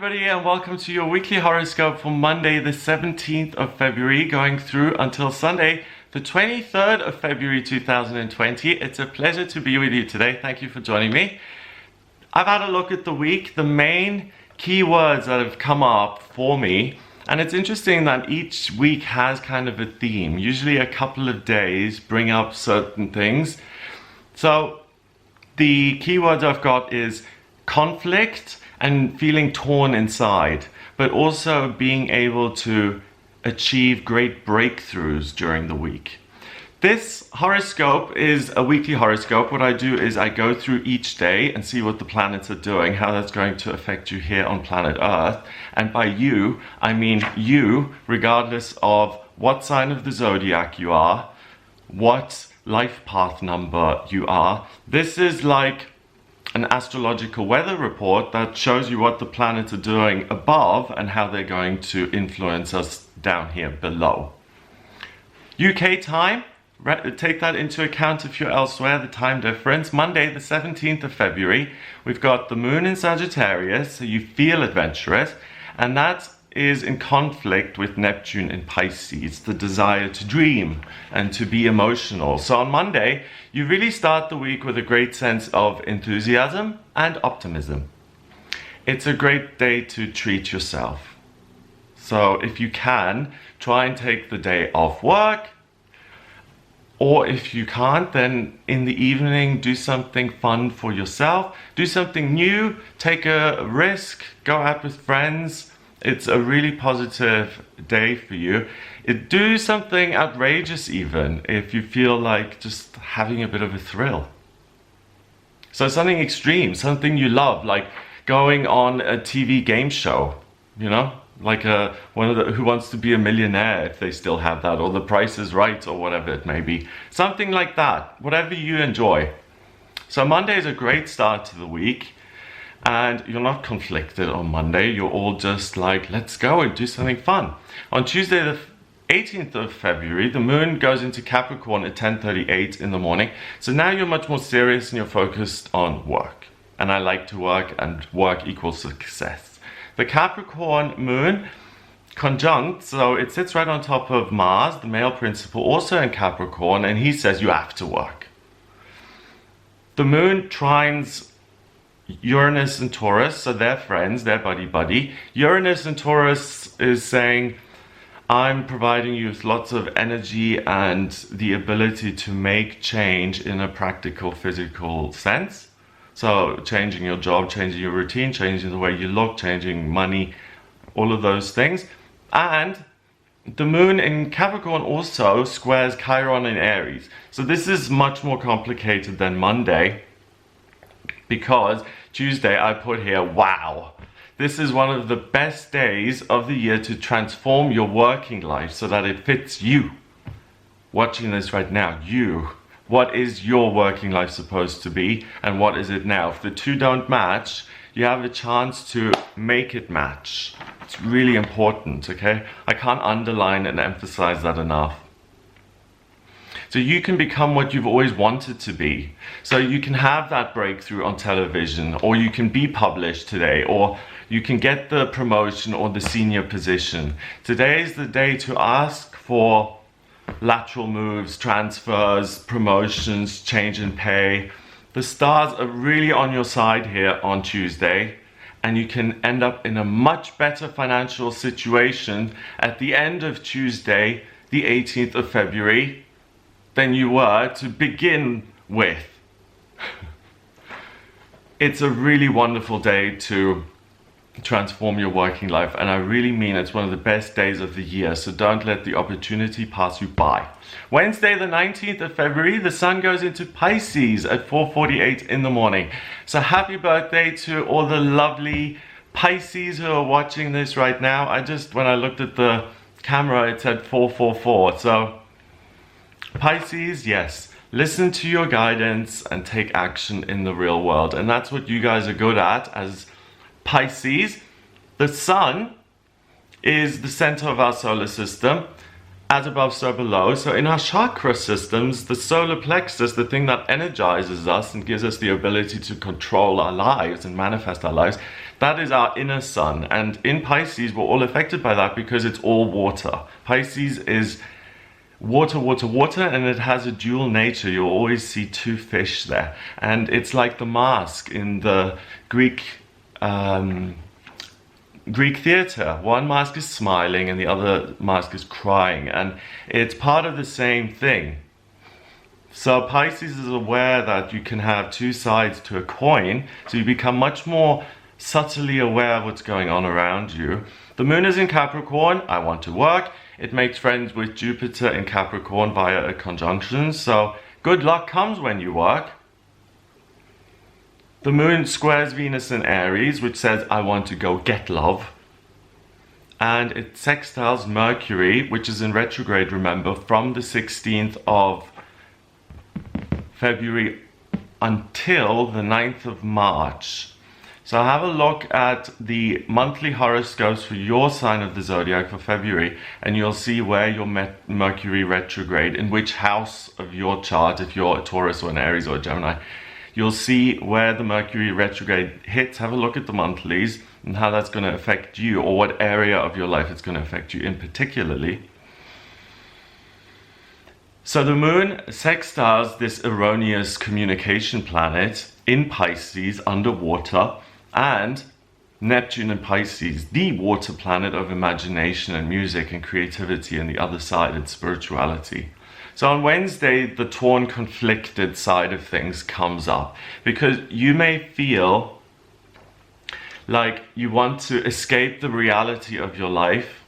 everybody, and welcome to your weekly horoscope for Monday the 17th of February, going through until Sunday the 23rd of February 2020. It's a pleasure to be with you today. Thank you for joining me. I've had a look at the week, the main keywords that have come up for me, and it's interesting that each week has kind of a theme. Usually a couple of days bring up certain things. So the keywords I've got is conflict and feeling torn inside, but also being able to achieve great breakthroughs during the week. This horoscope is a weekly horoscope. What I do is I go through each day and see what the planets are doing, how that's going to affect you here on planet Earth. And by you, I mean you, regardless of what sign of the zodiac you are, what life path number you are. This is like an astrological weather report that shows you what the planets are doing above and how they're going to influence us down here below. UK time, take that into account if you're elsewhere, the time difference. Monday the 17th of February, we've got the moon in Sagittarius, so you feel adventurous, and that is in conflict with Neptune in Pisces, the desire to dream and to be emotional. So on Monday, you really start the week with a great sense of enthusiasm and optimism. It's a great day to treat yourself. So if you can, try and take the day off work, or if you can't, then in the evening, do something fun for yourself, do something new, take a risk, go out with friends. It's a really positive day for you. Do something outrageous even if you feel like just having a bit of a thrill. So something extreme, something you love, like going on a TV game show, you know? Like one of the Who Wants to Be a Millionaire, if they still have that, or The Price is Right, or whatever it may be. Something like that, whatever you enjoy. So Monday is a great start to the week. And you're not conflicted on Monday, you're all just like, let's go and do something fun. On Tuesday the 18th of February, the moon goes into Capricorn at 10:38 in the morning. So now you're much more serious and you're focused on work. And I like to work, and work equals success. The Capricorn moon conjunct, so it sits right on top of Mars, the male principle, also in Capricorn, and he says you have to work. The moon trines Uranus and Taurus, so they're friends, they're buddy-buddy. Uranus and Taurus is saying, I'm providing you with lots of energy and the ability to make change in a practical, physical sense. So changing your job, changing your routine, changing the way you look, changing money, all of those things. And the moon in Capricorn also squares Chiron in Aries. So this is much more complicated than Monday, because Tuesday I put here, wow, this is one of the best days of the year to transform your working life so that it fits you. Watching this right now, you. What is your working life supposed to be, and what is it now? If the two don't match, you have a chance to make it match. It's really important, okay? I can't underline and emphasize that enough. So you can become what you've always wanted to be. So you can have that breakthrough on television, or you can be published today, or you can get the promotion or the senior position. Today is the day to ask for lateral moves, transfers, promotions, change in pay. The stars are really on your side here on Tuesday, and you can end up in a much better financial situation at the end of Tuesday, the 18th of February, than you were to begin with. It's a really wonderful day to transform your working life, and I really mean it's one of the best days of the year, so don't let the opportunity pass you by. Wednesday the 19th of February, the sun goes into Pisces at 4:48 in the morning. So happy birthday to all the lovely Pisces who are watching this right now. When I looked at the camera, it said 444, so Pisces, yes, listen to your guidance and take action in the real world. And that's what you guys are good at as Pisces. The sun is the center of our solar system. as above, so below. So in our chakra systems, the solar plexus, the thing that energizes us and gives us the ability to control our lives and manifest our lives, that is our inner sun. And in Pisces, we're all affected by that because it's all water. Pisces is water, water, water, and it has a dual nature. You'll always see two fish there. And it's like the mask in the Greek theater. One mask is smiling and the other mask is crying, and it's part of the same thing. So Pisces is aware that you can have two sides to a coin, so you become much more subtly aware of what's going on around you. The moon is in Capricorn. I want to work. It makes friends with Jupiter in Capricorn via a conjunction, so good luck comes when you work. The moon squares Venus in Aries, which says, I want to go get love. And it sextiles Mercury, which is in retrograde, remember, from the 16th of February until the 9th of March. So have a look at the monthly horoscopes for your sign of the zodiac for February, and you'll see where your Mercury retrograde, in which house of your chart, if you're a Taurus or an Aries or a Gemini. You'll see where the Mercury retrograde hits. Have a look at the monthlies and how that's going to affect you, or what area of your life it's going to affect you in particularly. So the moon sextiles this erroneous communication planet in Pisces underwater, and Neptune in Pisces, the water planet of imagination and music and creativity, and the other side, it's spirituality. So on Wednesday, the torn, conflicted side of things comes up, because you may feel like you want to escape the reality of your life,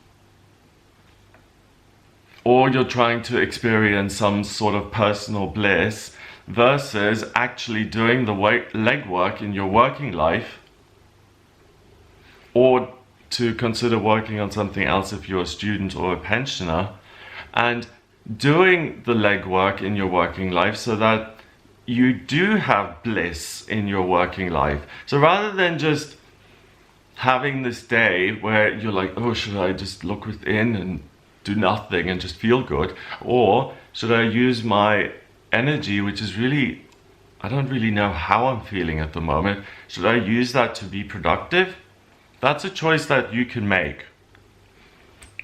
or you're trying to experience some sort of personal bliss, versus actually doing the legwork in your working life, or to consider working on something else if you're a student or a pensioner, and doing the legwork in your working life so that you do have bliss in your working life. So rather than just having this day where you're like, oh, should I just look within and do nothing and just feel good? Or should I use my energy, which is really, I don't really know how I'm feeling at the moment. Should I use that to be productive? That's a choice that you can make.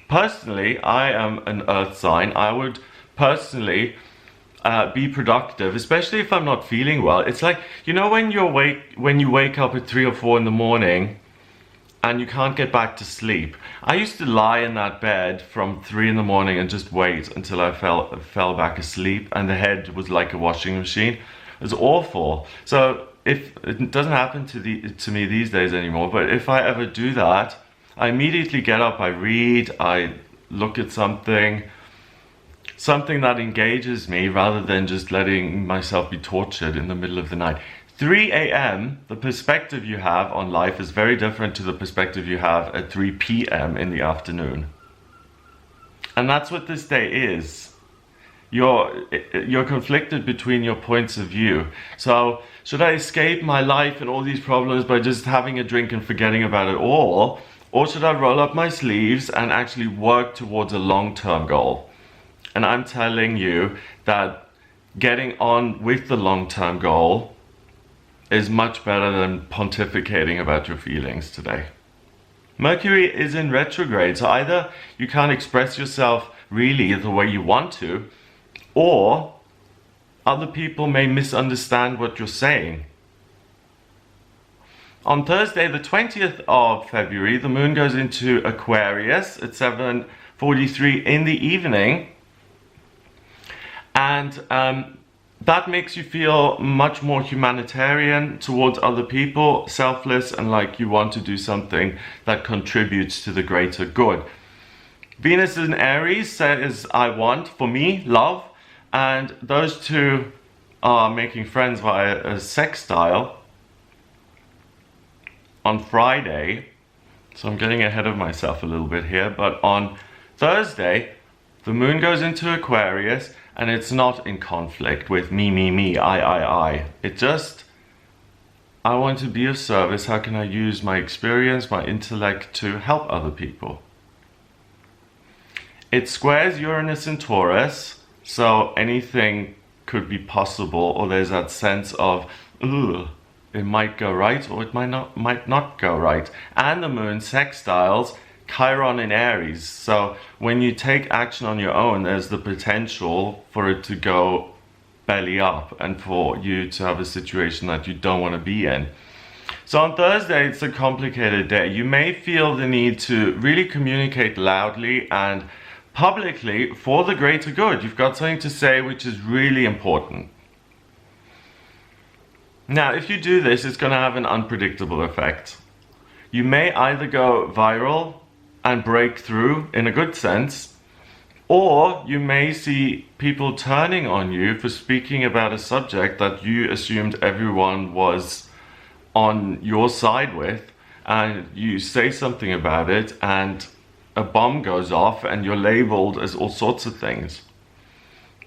Personally, I am an earth sign. I would personally be productive, especially if I'm not feeling well. It's like, you know, when you wake up at 3 or 4 in the morning and you can't get back to sleep. I used to lie in that bed from 3 in the morning and just wait until I fell back asleep, and the head was like a washing machine. It was awful. So if it doesn't happen to me these days anymore, but if I ever do that, I immediately get up, I read, I look at something that engages me, rather than just letting myself be tortured in the middle of the night. 3 a.m., the perspective you have on life is very different to the perspective you have at 3 p.m. in the afternoon. And that's what this day is. You're conflicted between your points of view. So, should I escape my life and all these problems by just having a drink and forgetting about it all? Or should I roll up my sleeves and actually work towards a long-term goal? And I'm telling you that getting on with the long-term goal is much better than pontificating about your feelings today. Mercury is in retrograde, so either you can't express yourself really the way you want to, or other people may misunderstand what you're saying. On Thursday, the 20th of February, the moon goes into Aquarius at 7:43 in the evening. And that makes you feel much more humanitarian towards other people, selfless, and like you want to do something that contributes to the greater good. Venus in Aries says, I want, for me, love. And those two are making friends via a sextile on Friday. So I'm getting ahead of myself a little bit here. But on Thursday, the moon goes into Aquarius, and it's not in conflict with me, I. It just, I want to be of service. How can I use my experience, my intellect to help other people? It squares Uranus and Taurus, so anything could be possible, or there's that sense of, ugh, it might go right or it might not go right. And the moon sextiles Chiron in Aries, so when you take action on your own, there's the potential for it to go belly up and for you to have a situation that you don't want to be in. So on Thursday, it's a complicated day. You may feel the need to really communicate loudly and publicly for the greater good. You've got something to say which is really important. Now, if you do this, it's going to have an unpredictable effect. You may either go viral and break through in a good sense, or you may see people turning on you for speaking about a subject that you assumed everyone was on your side with, and you say something about it and a bomb goes off and you're labeled as all sorts of things.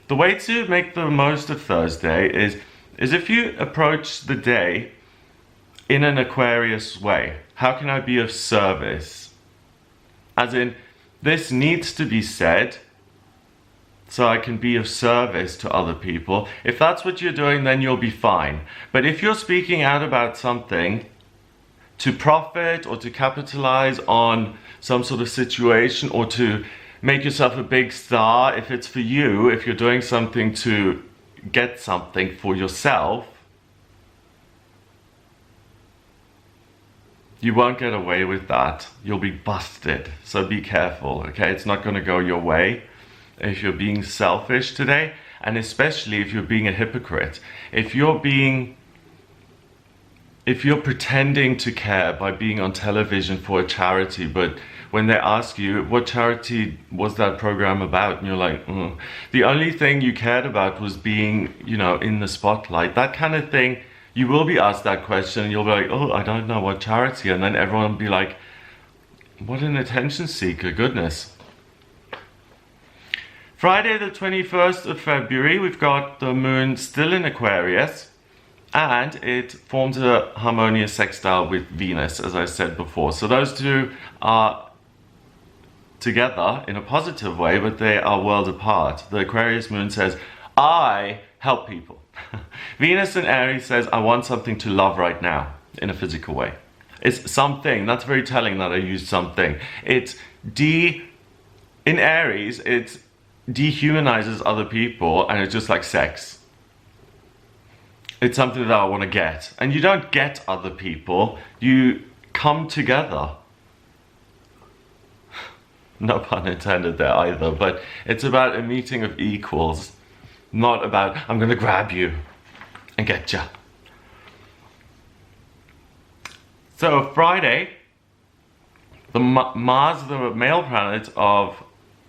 The way to make the most of Thursday is if you approach the day in an Aquarius way. How can I be of service? As in, this needs to be said so I can be of service to other people. If that's what you're doing, then you'll be fine. But if you're speaking out about something to profit or to capitalize on some sort of situation or to make yourself a big star, if it's for you, if you're doing something to get something for yourself, you won't get away with that. You'll be busted. So be careful, okay? It's not going to go your way if you're being selfish today, and especially if you're being a hypocrite. If you're pretending to care by being on television for a charity, but when they ask you, what charity was that program about? And you're like, the only thing you cared about was being, in the spotlight. That kind of thing, you will be asked that question and you'll be like, oh, I don't know what charity. And then everyone will be like, what an attention seeker, goodness. Friday the 21st of February, we've got the moon still in Aquarius. And it forms a harmonious sextile with Venus, as I said before. So those two are together in a positive way, but they are worlds apart. The Aquarius moon says, I help people. Venus in Aries says, I want something to love right now, in a physical way. It's something. That's very telling that I used something. In Aries, it dehumanizes other people, and it's just like sex. It's something that I want to get. And you don't get other people, you come together. No pun intended there either, but it's about a meeting of equals, not about, I'm going to grab you and get you. So Friday, the Mars, the male planet of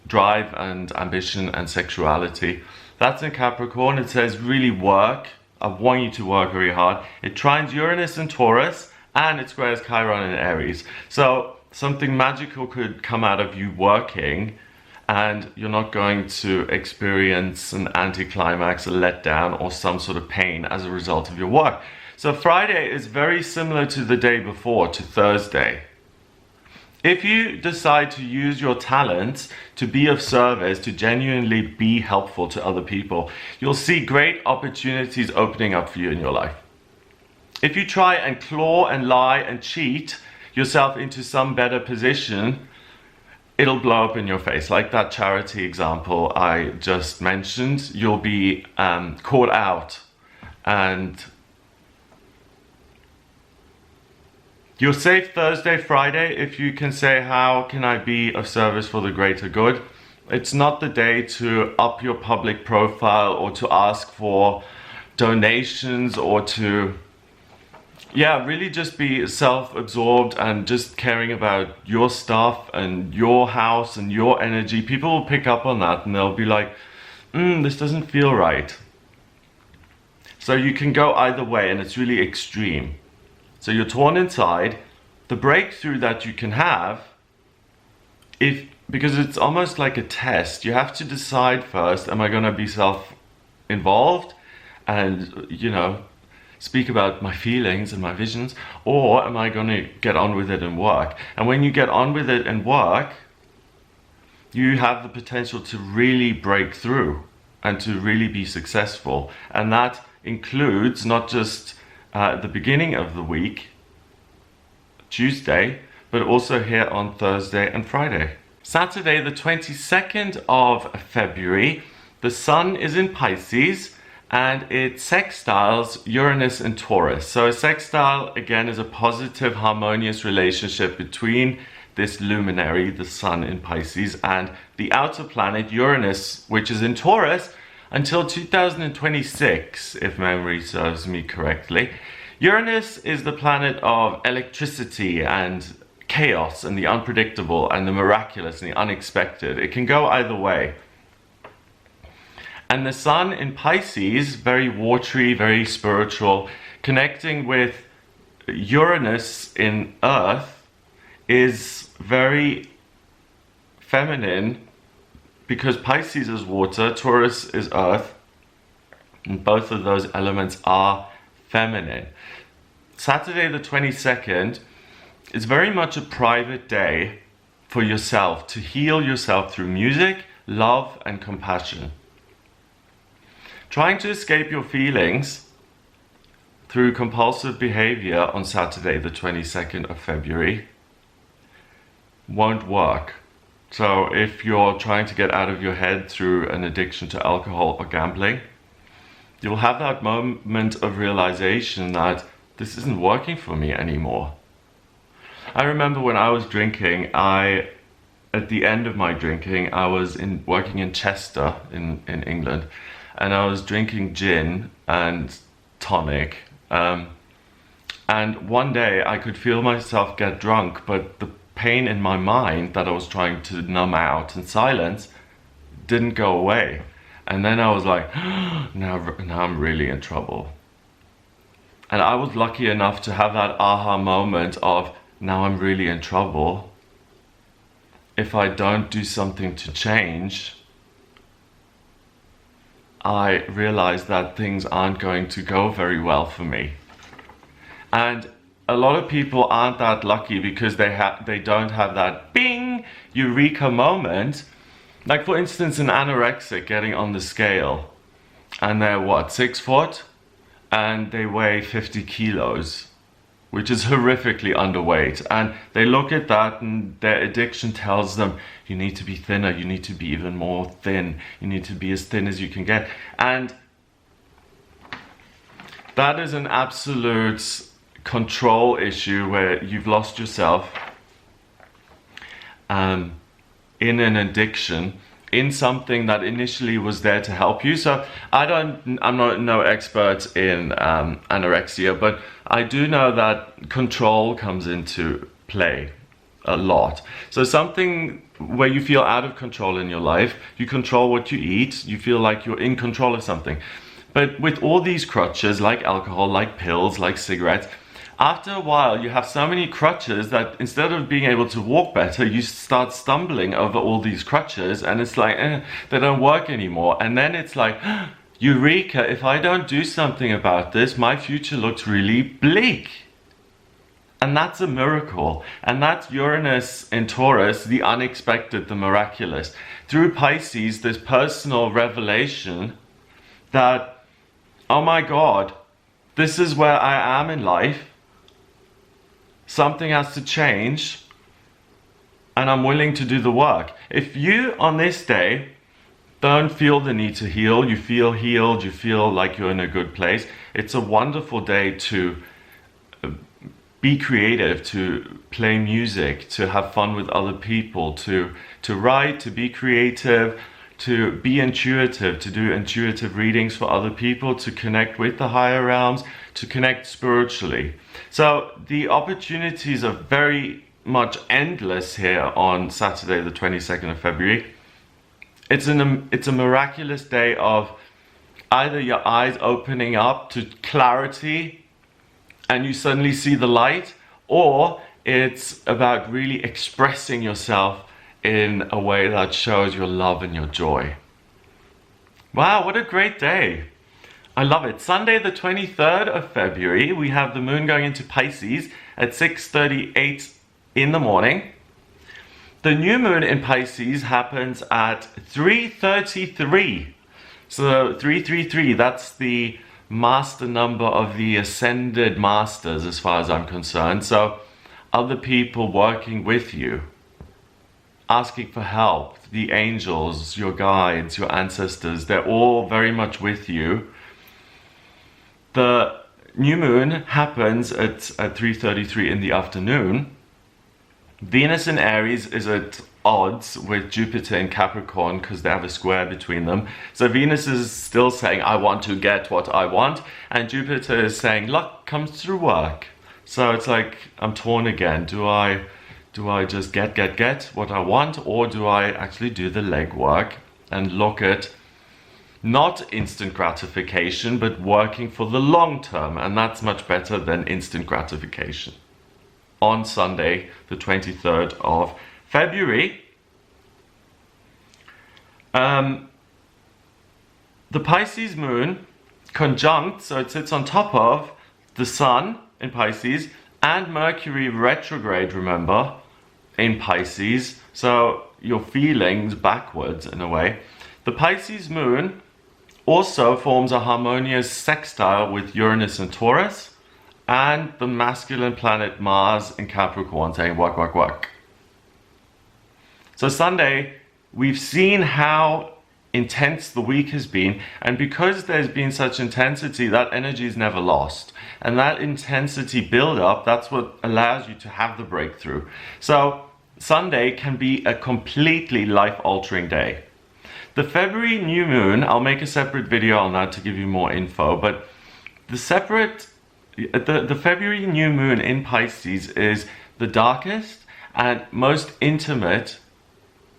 drive and ambition and sexuality, that's in Capricorn. It says really work. I want you to work very hard. It trines Uranus and Taurus, and it squares Chiron and Aries. So something magical could come out of you working, and you're not going to experience an anticlimax, a letdown, or some sort of pain as a result of your work. So Friday is very similar to the day before, to Thursday. If you decide to use your talents to be of service, to genuinely be helpful to other people, you'll see great opportunities opening up for you in your life. If you try and claw and lie and cheat yourself into some better position, it'll blow up in your face. Like that charity example I just mentioned, you'll be caught out, and you're safe Thursday, Friday, if you can say, how can I be of service for the greater good? It's not the day to up your public profile or to ask for donations or to, really just be self-absorbed and just caring about your stuff and your house and your energy. People will pick up on that and they'll be like, this doesn't feel right. So you can go either way, and it's really extreme. So you're torn inside. The breakthrough that you can have, because it's almost like a test, you have to decide first, am I going to be self-involved and, speak about my feelings and my visions, or am I going to get on with it and work? And when you get on with it and work, you have the potential to really break through and to really be successful. And that includes not just the beginning of the week, Tuesday, but also here on Thursday and Friday. Saturday, the 22nd of February, the Sun is in Pisces and it sextiles Uranus and Taurus. So a sextile, again, is a positive, harmonious relationship between this luminary, the Sun in Pisces, and the outer planet Uranus, which is in Taurus until 2026, if memory serves me correctly. Uranus is the planet of electricity and chaos and the unpredictable and the miraculous and the unexpected. It can go either way. And the Sun in Pisces, very watery, very spiritual, connecting with Uranus in Earth, is very feminine because Pisces is water, Taurus is earth, and both of those elements are feminine. Saturday the 22nd is very much a private day for yourself to heal yourself through music, love, and compassion. Trying to escape your feelings through compulsive behavior on Saturday the 22nd of February won't work. So if you're trying to get out of your head through an addiction to alcohol or gambling, you'll have that moment of realization that this isn't working for me anymore. I remember when I was drinking, at the end of my drinking, I was working in Chester in England, and I was drinking gin and tonic. And one day I could feel myself get drunk, but the pain in my mind that I was trying to numb out and silence didn't go away. And then I was like, now I'm really in trouble. And I was lucky enough to have that aha moment of, now I'm really in trouble. If I don't do something to change, I realized that things aren't going to go very well for me. And a lot of people aren't that lucky because they don't have that bing, eureka moment. Like for instance, an anorexic getting on the scale and they're what, 6 foot? And they weigh 50 kilos, which is horrifically underweight. And they look at that and their addiction tells them, you need to be thinner, you need to be even more thin, you need to be as thin as you can get. And that is an absolute control issue where you've lost yourself in an addiction, in something that initially was there to help you. So I'm not no expert in anorexia, but I do know that control comes into play a lot. So something where you feel out of control in your life, you control what you eat, you feel like you're in control of something. But with all these crutches, like alcohol, like pills, like cigarettes, after a while you have so many crutches that instead of being able to walk better, you start stumbling over all these crutches, and it's like, they don't work anymore. And then it's like, eureka, if I don't do something about this, my future looks really bleak. And that's a miracle. And that's Uranus in Taurus, the unexpected, the miraculous. Through Pisces, this personal revelation that, oh my God, this is where I am in life. Something has to change, and I'm willing to do the work. If you, on this day, don't feel the need to heal, you feel healed, you feel like you're in a good place, it's a wonderful day to be creative, to play music, to have fun with other people, to write, to be creative, to be intuitive, to do intuitive readings for other people, to connect with the higher realms, to connect spiritually. So the opportunities are very much endless here on Saturday the 22nd of February. It's a miraculous day of either your eyes opening up to clarity and you suddenly see the light, or it's about really expressing yourself in a way that shows your love and your joy. Wow, what a great day. I love it. Sunday the 23rd of February, we have the moon going into Pisces at 6:38 in the morning. The new moon in Pisces happens at 3:33. So 333, that's the master number of the ascended masters as far as I'm concerned. So other people working with you, asking for help, the angels, your guides, your ancestors, they're all very much with you. The new moon happens at 3:33 in the afternoon. Venus in Aries is at odds with Jupiter in Capricorn because they have a square between them. So Venus is still saying, I want to get what I want. And Jupiter is saying, luck comes through work. So it's like, I'm torn again. Do I just get what I want? Or do I actually do the legwork and look at not instant gratification, but working for the long term? And that's much better than instant gratification. On Sunday, the 23rd of February, the Pisces moon conjunct, so it sits on top of the Sun in Pisces and Mercury retrograde, remember, in Pisces. So your feelings backwards in a way. The Pisces moon also forms a harmonious sextile with Uranus and Taurus, and the masculine planet Mars in Capricorn saying work, work, work. So Sunday, we've seen how intense the week has been, and because there's been such intensity, that energy is never lost. And that intensity build up, that's what allows you to have the breakthrough. So Sunday can be a completely life-altering day. The February new moon, I'll make a separate video on that to give you more info, but the February new moon in Pisces is the darkest and most intimate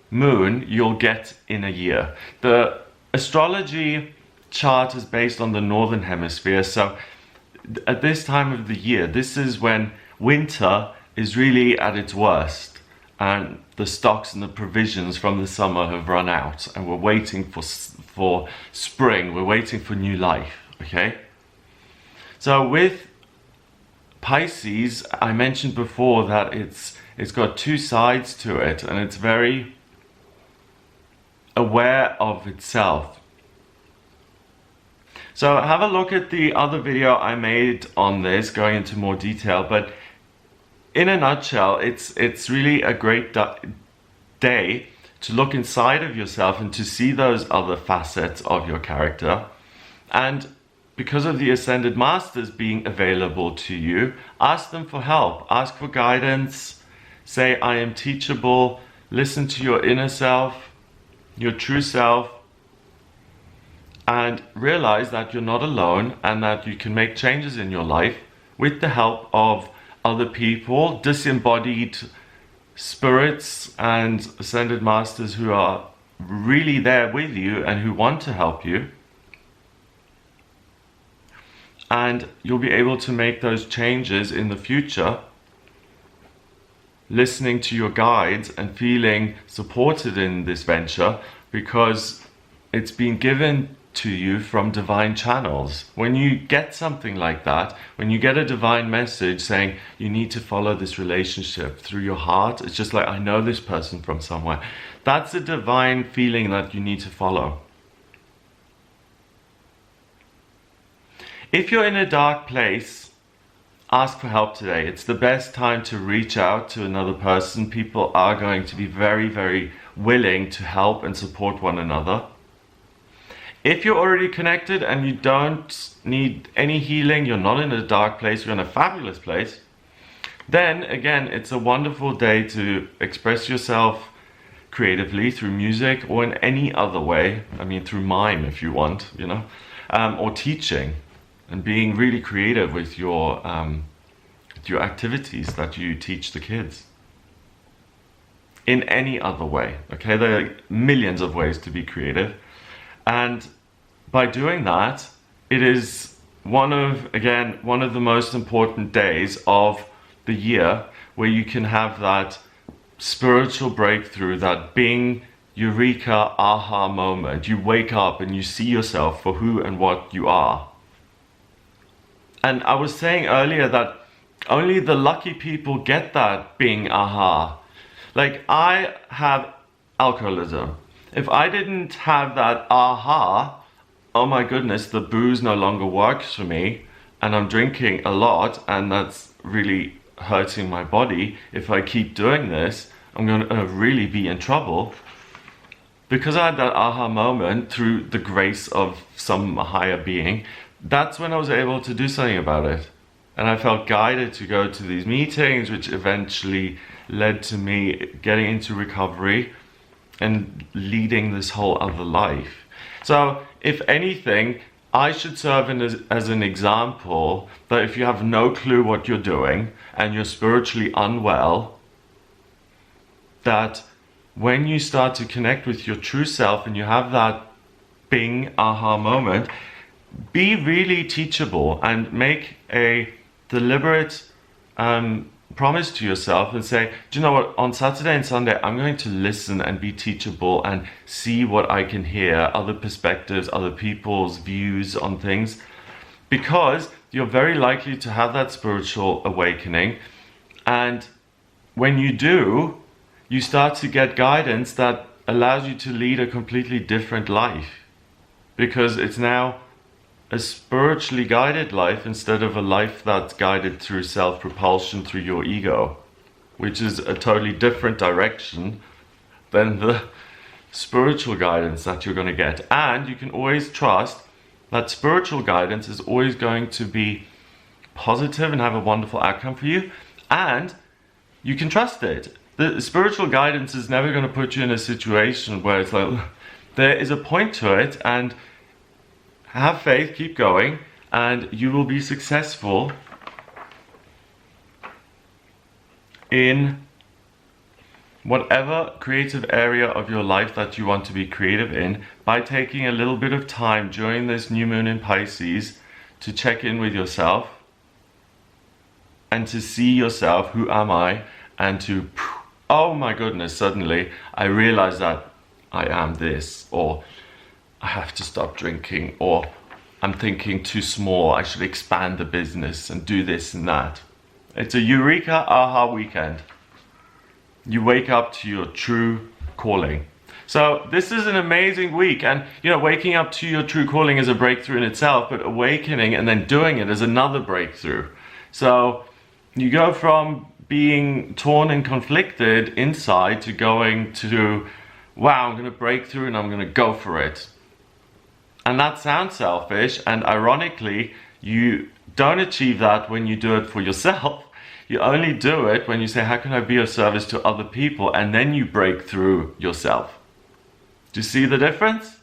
moon you'll get in a year. The astrology chart is based on the northern hemisphere, so at this time of the year, this is when winter is really at its worst and the stocks and the provisions from the summer have run out and we're waiting for spring, we're waiting for new life, okay? So with Pisces, I mentioned before that it's got two sides to it and it's very aware of itself. So have a look at the other video I made on this, going into more detail, but in a nutshell, it's really a great day to look inside of yourself and to see those other facets of your character. And because of the Ascended Masters being available to you, ask them for help, ask for guidance, say, I am teachable, listen to your inner self, your true self, and realize that you're not alone and that you can make changes in your life with the help of other people, disembodied spirits and Ascended Masters who are really there with you and who want to help you. And you'll be able to make those changes in the future, listening to your guides and feeling supported in this venture because it's been given to you from divine channels. When you get something like that, when you get a divine message saying you need to follow this relationship through your heart, it's just like, I know this person from somewhere. That's a divine feeling that you need to follow. If you're in a dark place, ask for help today. It's the best time to reach out to another person. People are going to be very, very willing to help and support one another. If you're already connected and you don't need any healing, you're not in a dark place, you're in a fabulous place, then again, it's a wonderful day to express yourself creatively through music or in any other way. I mean, through mime if you want, you know, or teaching and being really creative with your activities that you teach the kids. In any other way, okay? There are millions of ways to be creative. And by doing that, it is one of the most important days of the year where you can have that spiritual breakthrough, that bing, eureka, aha moment. You wake up and you see yourself for who and what you are. And I was saying earlier that only the lucky people get that bing, aha. Like, I have alcoholism. If I didn't have that aha, oh my goodness, the booze no longer works for me, and I'm drinking a lot, and that's really hurting my body. If I keep doing this, I'm going to really be in trouble. Because I had that aha moment through the grace of some higher being, that's when I was able to do something about it. And I felt guided to go to these meetings, which eventually led to me getting into recovery and leading this whole other life. So if anything, I should serve as an example that if you have no clue what you're doing and you're spiritually unwell, that when you start to connect with your true self and you have that bing aha moment, be really teachable and make a deliberate promise to yourself and say, do you know what, on Saturday and Sunday I'm going to listen and be teachable and see what I can hear, other perspectives, other people's views on things, because you're very likely to have that spiritual awakening. And when you do, you start to get guidance that allows you to lead a completely different life, because it's now a spiritually guided life instead of a life that's guided through self-propulsion through your ego, which is a totally different direction than the spiritual guidance that you're going to get. And you can always trust that spiritual guidance is always going to be positive and have a wonderful outcome for you, and you can trust it. The spiritual guidance is never going to put you in a situation where it's like, there is a point to it, and have faith, keep going, and you will be successful in whatever creative area of your life that you want to be creative in, by taking a little bit of time during this new moon in Pisces to check in with yourself and to see yourself, who am I, and to, oh my goodness, suddenly I realize that I am this, or I have to stop drinking, or I'm thinking too small, I should expand the business and do this and that. It's a eureka aha weekend. You wake up to your true calling. So this is an amazing week, and waking up to your true calling is a breakthrough in itself, but awakening and then doing it is another breakthrough. So you go from being torn and conflicted inside to going to, wow, I'm going to break through and I'm going to go for it. And that sounds selfish, and ironically, you don't achieve that when you do it for yourself. You only do it when you say, how can I be of service to other people? And then you break through yourself. Do you see the difference?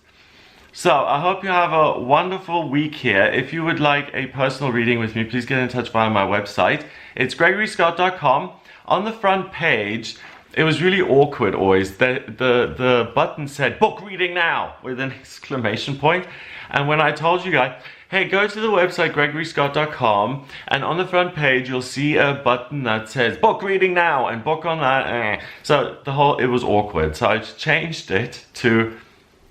So I hope you have a wonderful week here. If you would like a personal reading with me, please get in touch via my website. It's gregoryscott.com. On the front page, it was really awkward always. The button said, book reading now, with an exclamation point. And when I told you guys, hey, go to the website gregoryscott.com, and on the front page you'll see a button that says book reading now, and book on that. So it was awkward. So I changed it to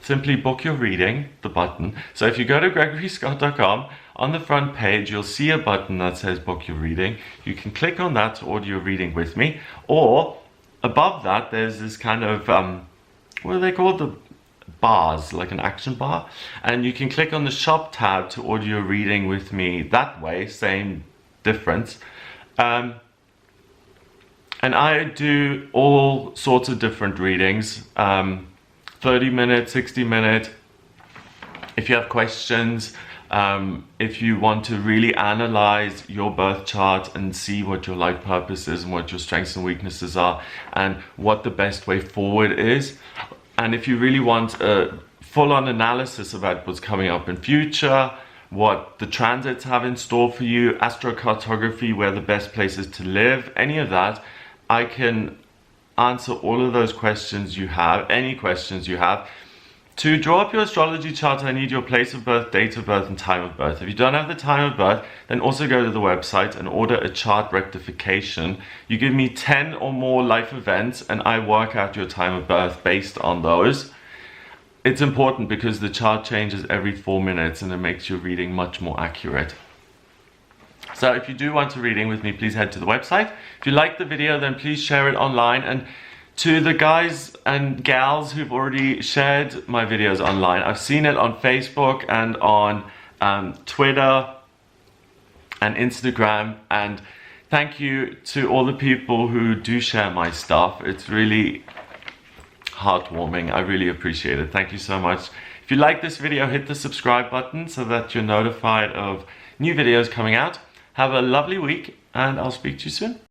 simply book your reading, the button. So if you go to gregoryscott.com, on the front page you'll see a button that says book your reading. You can click on that to order your reading with me, or above that there's this kind of, what are they called? The bars, like an action bar, and you can click on the shop tab to order your reading with me that way, same difference. And I do all sorts of different readings, 30 minute, 60 minute. If you have questions, if you want to really analyze your birth chart and see what your life purpose is and what your strengths and weaknesses are and what the best way forward is, and if you really want a full-on analysis about what's coming up in future, what the transits have in store for you, astrocartography, where the best places to live, any of that, I can answer all of those questions you have, any questions you have. To draw up your astrology chart, I need your place of birth, date of birth, and time of birth. If you don't have the time of birth, then also go to the website and order a chart rectification. You give me 10 or more life events, and I work out your time of birth based on those. It's important because the chart changes every 4 minutes, and it makes your reading much more accurate. So if you do want a reading with me, please head to the website. If you like the video, then please share it online, and To the guys and gals who've already shared my videos online, I've seen it on Facebook and on Twitter and Instagram, and thank you to all the people who do share my stuff. It's really heartwarming. I really appreciate it. Thank you so much. If you like this video, hit the subscribe button so that you're notified of new videos coming out. Have a lovely week, and I'll speak to you soon.